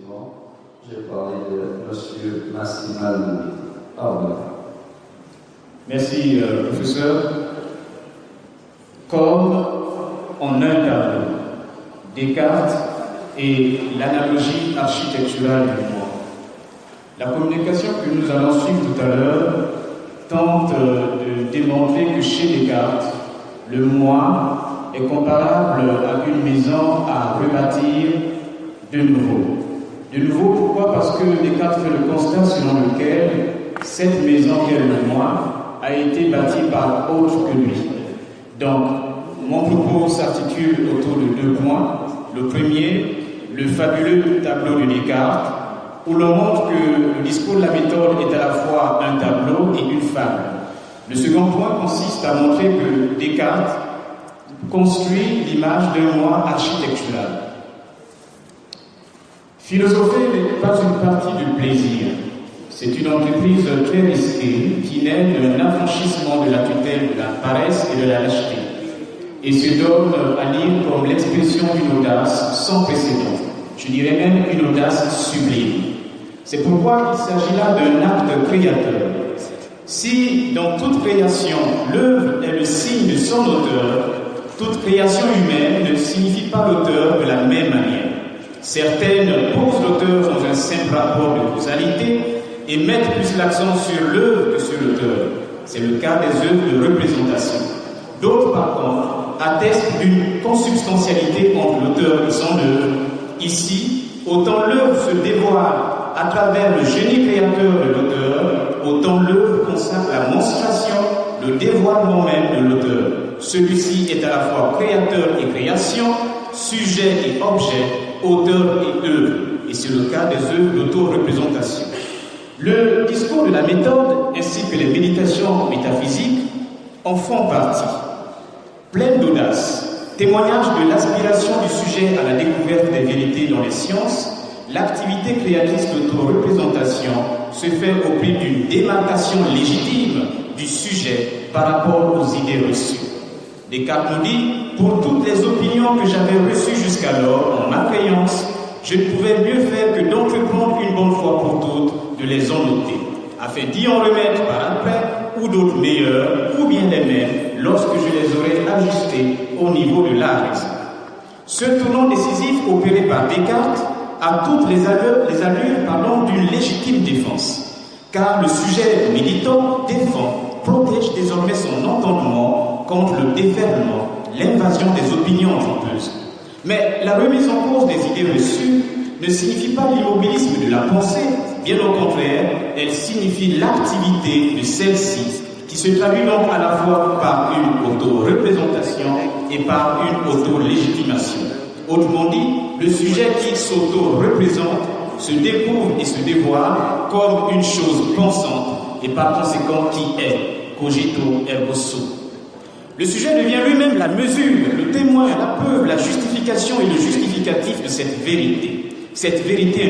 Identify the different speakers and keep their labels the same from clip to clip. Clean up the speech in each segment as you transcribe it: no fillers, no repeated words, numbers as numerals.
Speaker 1: effectivement, j'ai parlé de M. Maximal. Pardon.
Speaker 2: Merci, professeur. Comme en un tableau, Descartes et l'analogie architecturale du moi. La communication que nous allons suivre tout à l'heure tente de démontrer que chez Descartes, le moi est comparable à une maison à rebâtir de nouveau. De nouveau, pourquoi? Parce que Descartes fait le constat selon lequel cette maison qu'est le moi a été bâtie par autre que lui. Donc, mon propos s'articule autour de deux points. Le premier, le fabuleux tableau de Descartes, où l'on montre que le discours de la méthode est à la fois un tableau et une fable. Le second point consiste à montrer que Descartes construit l'image d'un moi architectural. Philosopher n'est pas une partie de plaisir. C'est une entreprise très risquée qui naît d'un affranchissement de la tutelle de la paresse et de la lâcheté, et se donne à lire comme l'expression d'une audace sans précédent. Je dirais même une audace sublime. C'est pourquoi il s'agit là d'un acte créateur. Si dans toute création, l'œuvre est le signe de son auteur, toute création humaine ne signifie pas l'auteur de la même manière. Certaines posent l'auteur dans un simple rapport de causalité et mettent plus l'accent sur l'œuvre que sur l'auteur. C'est le cas des œuvres de représentation. D'autres, par contre, attestent d'une consubstantialité entre l'auteur et son œuvre. Ici, autant l'œuvre se dévoile à travers le génie créateur de l'auteur, autant l'œuvre consacre la monstration, le dévoilement même de l'auteur. Celui-ci est à la fois créateur et création, sujet et objet, auteur et œuvre. Et c'est le cas des œuvres d'auto-représentation. Le discours de la méthode ainsi que les méditations métaphysiques en font partie. Pleine d'audace, témoignage de l'aspiration du sujet à la découverte des vérités dans les sciences, l'activité créatrice d'auto-représentation se fait au prix d'une démarcation légitime du sujet par rapport aux idées reçues. Descartes nous dit, pour toutes les opinions que j'avais reçues jusqu'alors en ma croyance, je ne pouvais mieux faire que d'entreprendre une bonne fois pour toutes de les ennoter, afin d'y en remettre par après, ou d'autres meilleures, ou bien les mêmes, lorsque je les aurais ajustées au niveau de la raison. Ce tournant décisif opéré par Descartes a toutes les allures d'une légitime défense, car le sujet méditant défend, protège désormais son entendement contre le déferlement, l'invasion des opinions trompeuses. Mais la remise en cause des idées reçues ne signifie pas l'immobilisme de la pensée, bien au contraire, elle signifie l'activité de celle-ci, qui se traduit donc à la fois par une auto-représentation et par une auto-légitimation. Autrement dit, le sujet qui s'auto-représente se découvre et se dévoile comme une chose pensante et par conséquent qui est, cogito ergo sum. Le sujet devient lui-même la mesure, le témoin, la preuve, la justification et le justificatif de cette vérité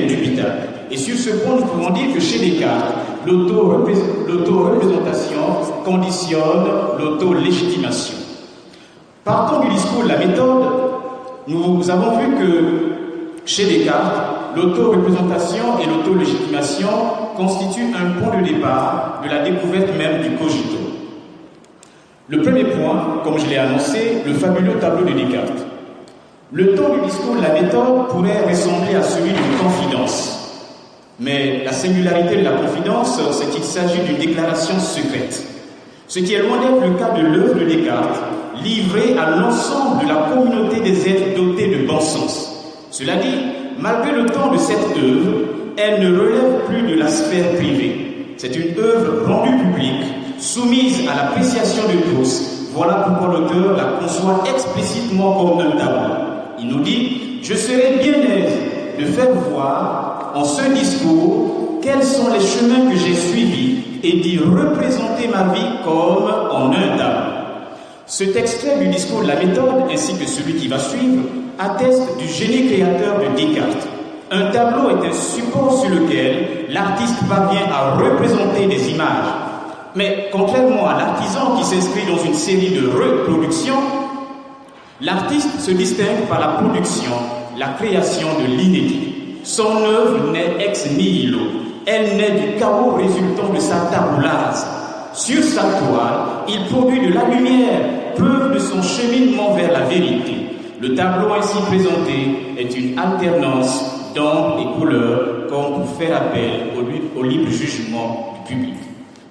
Speaker 2: indubitable. Et sur ce point, nous pouvons dire que chez Descartes, l'auto-représentation conditionne l'auto-légitimation. Partant du discours de la méthode, nous avons vu que chez Descartes, l'auto-représentation et l'auto-légitimation constituent un point de départ de la découverte même du cogito. Le premier point, comme je l'ai annoncé, le fabuleux tableau de Descartes. Le ton du discours de la méthode pourrait ressembler à celui d'une confidence. Mais la singularité de la confidence, c'est qu'il s'agit d'une déclaration secrète. Ce qui est loin d'être le cas de l'œuvre de Descartes, livrée à l'ensemble de la communauté des êtres dotés de bon sens. Cela dit, malgré le temps de cette œuvre, elle ne relève plus de la sphère privée. C'est une œuvre rendue publique, soumise à l'appréciation de tous. Voilà pourquoi l'auteur la conçoit explicitement comme un tableau. Il nous dit « Je serai bien aise de faire voir en ce discours quels sont les chemins que j'ai suivis et d'y représenter ma vie comme en un tableau. » Cet extrait du discours de la méthode, ainsi que celui qui va suivre, atteste du génie créateur de Descartes. Un tableau est un support sur lequel l'artiste parvient à représenter des images. Mais contrairement à l'artisan qui s'inscrit dans une série de reproductions, l'artiste se distingue par la production, la création de l'inédit. Son œuvre n'est ex nihilo. Elle naît du chaos résultant de sa tabulase. Sur sa toile, il produit de la lumière, preuve de son cheminement vers la vérité. Le tableau ainsi présenté est une alternance d'ombres et couleurs comme pour faire appel au libre jugement du public.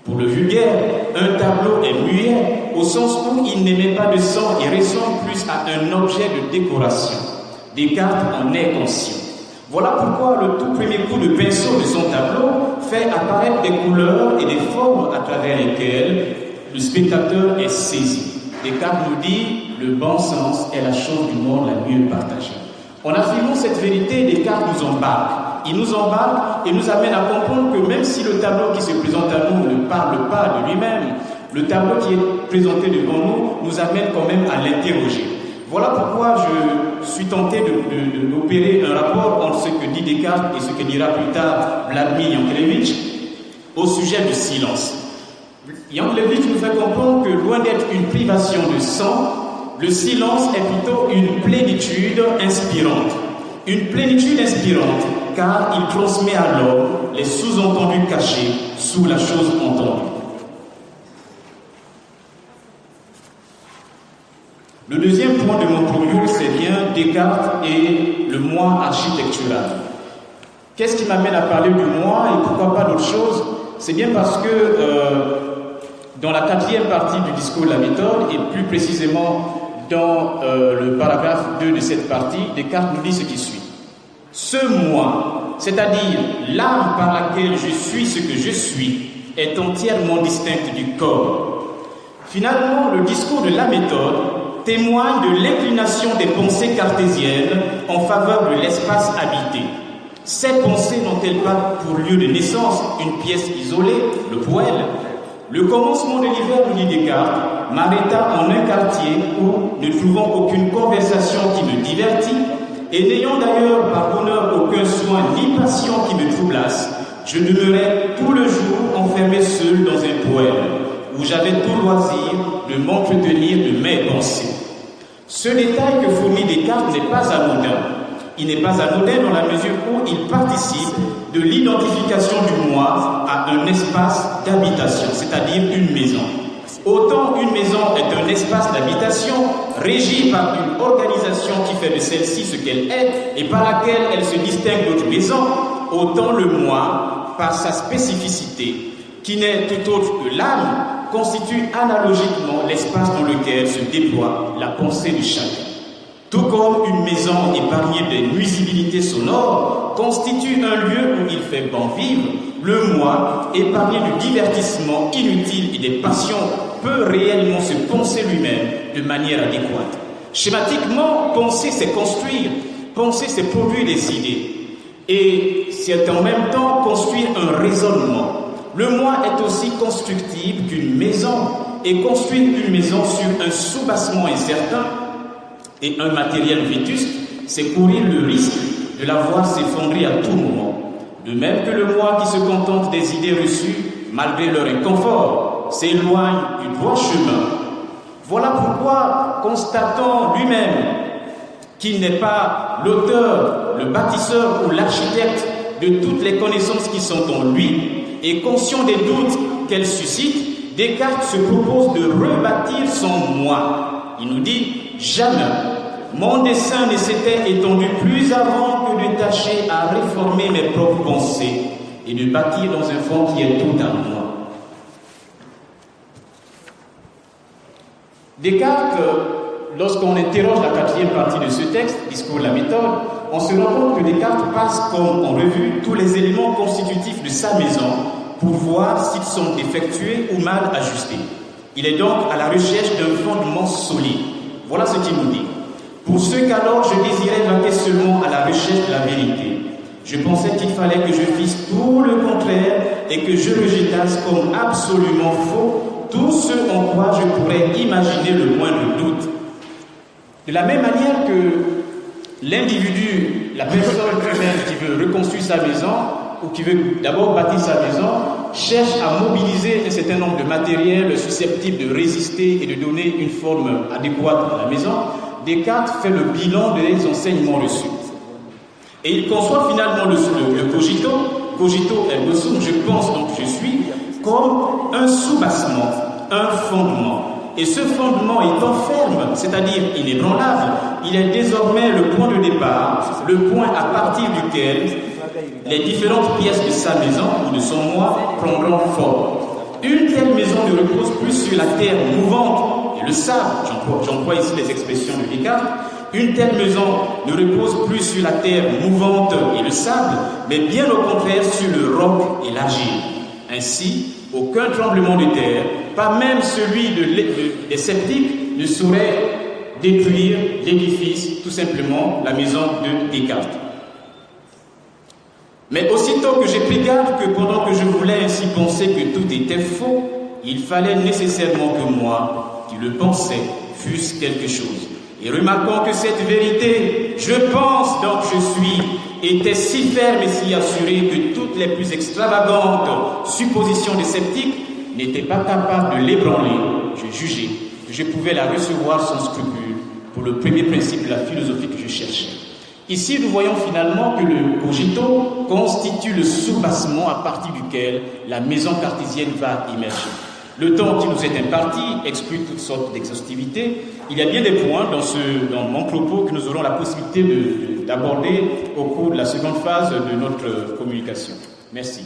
Speaker 2: Pour le vulgaire, un tableau est muet au sens où il n'émet pas de son et ressemble plus à un objet de décoration. Descartes en est conscient. Voilà pourquoi le tout premier coup de pinceau de son tableau fait apparaître des couleurs et des formes à travers lesquelles le spectateur est saisi. Descartes nous dit « le bon sens est la chose du monde la mieux partagée ». En affirmant cette vérité, Descartes nous embarque. Il nous embarque et nous amène à comprendre que même si le tableau qui se présente à nous ne parle pas de lui-même, le tableau qui est présenté devant nous nous amène quand même à l'interroger. Voilà pourquoi je suis tenté d'opérer un rapport entre ce que dit Descartes et ce que dira plus tard Vladimir Yankelevitch au sujet du silence. Yankelevitch nous fait comprendre que loin d'être une privation de sens, le silence est plutôt une plénitude inspirante. Une plénitude inspirante, car il transmet à l'homme les sous-entendus cachés sous la chose entendue. Le deuxième point de mon préambule, c'est bien Descartes et le moi architectural. Qu'est-ce qui m'amène à parler du moi et pourquoi pas d'autre chose? C'est bien parce que dans la quatrième partie du discours de la méthode, et plus précisément dans le paragraphe 2 de cette partie, Descartes nous dit ce qui suit. Ce moi, c'est-à-dire l'âme par laquelle je suis ce que je suis, est entièrement distincte du corps. Finalement, le discours de la méthode témoigne de l'inclination des pensées cartésiennes en faveur de l'espace habité. Ces pensées n'ont-elles pas pour lieu de naissance une pièce isolée, le poêle? Le commencement de l'hiver, nous dit Descartes, m'arrêta en un quartier où, ne trouvant aucune conversation qui me divertit, et n'ayant d'ailleurs par bonheur aucun soin ni passion qui me troublasse, je demeurais tout le jour enfermé seul dans un poêle, où j'avais tout loisir de m'entretenir de mes pensées. Ce détail que fournit Descartes n'est pas anodin. Il n'est pas anodin dans la mesure où il participe de l'identification du moi à un espace d'habitation, c'est-à-dire une maison. Autant une maison est un espace d'habitation régi par une organisation qui fait de celle-ci ce qu'elle est et par laquelle elle se distingue d'autres maisons, autant le moi, par sa spécificité, qui n'est tout autre que l'âme, constitue analogiquement l'espace dans lequel se déploie la pensée de chacun. Tout comme une maison épargnée des nuisibilités sonores constitue un lieu où il fait bon vivre, le moi, épargné du divertissement inutile et des passions, peut réellement se penser lui-même de manière adéquate. Schématiquement, penser c'est construire, penser c'est produire des idées. Et c'est en même temps construire un raisonnement. Le moi est aussi constructible qu'une maison, et construire une maison sur un soubassement incertain et un matériel vétuste, c'est courir le risque de la voir s'effondrer à tout moment. De même que le moi qui se contente des idées reçues, malgré leur inconfort, s'éloigne du droit chemin. Voilà pourquoi, constatant lui-même qu'il n'est pas l'auteur, le bâtisseur ou l'architecte de toutes les connaissances qui sont en lui, et conscient des doutes qu'elles suscitent, Descartes se propose de rebâtir son moi. Il nous dit « Jamais mon dessein ne s'était étendu plus avant que de tâcher à réformer mes propres pensées et de bâtir dans un fond qui est tout en moi. » Descartes, lorsqu'on interroge la quatrième partie de ce texte, Discours de la méthode, on se rend compte que Descartes passe comme en revue tous les éléments constitutifs de sa maison pour voir s'ils sont défectueux ou mal ajustés. Il est donc à la recherche d'un fondement solide. Voilà ce qu'il nous dit. Pour ce qu'alors je désirais vaquer seulement à la recherche de la vérité, je pensais qu'il fallait que je fisse tout le contraire et que je rejetasse comme absolument faux tout ce en quoi je pourrais imaginer le moindre doute. De la même manière que l'individu, la personne humaine qui veut reconstruire sa maison ou qui veut d'abord bâtir sa maison, cherche à mobiliser un certain nombre de matériels susceptibles de résister et de donner une forme adéquate à la maison, Descartes fait le bilan des enseignements reçus. Et il conçoit finalement le cogito, cogito ergo sum, je pense donc je suis, comme un soubassement, un fondement. Et ce fondement étant ferme, c'est-à-dire inébranlable, il est désormais le point de départ, le point à partir duquel les différentes pièces de sa maison ou de son moi prendront forme. Une telle maison ne repose plus sur la terre mouvante et le sable, j'emploie ici les expressions de Descartes. Une telle maison ne repose plus sur la terre mouvante et le sable, mais bien au contraire sur le roc et l'argile. Ainsi, aucun tremblement de terre, pas même celui des sceptiques, ne saurait détruire l'édifice, tout simplement la maison de Descartes. Mais aussitôt que j'ai pris garde que pendant que je voulais ainsi penser que tout était faux, il fallait nécessairement que moi, qui le pensais, fusse quelque chose. Et remarquons que cette vérité, je pense donc je suis, était si ferme et si assurée que toutes les plus extravagantes suppositions des sceptiques n'étaient pas capables de l'ébranler. Je jugeais que je pouvais la recevoir sans scrupule pour le premier principe de la philosophie que je cherchais. Ici, nous voyons finalement que le cogito constitue le soubassement à partir duquel la maison cartésienne va émerger. Le temps qui nous est imparti exclut toutes sortes d'exhaustivité. Il y a bien des points dans mon propos que nous aurons la possibilité d'aborder au cours de la seconde phase de notre communication. Merci.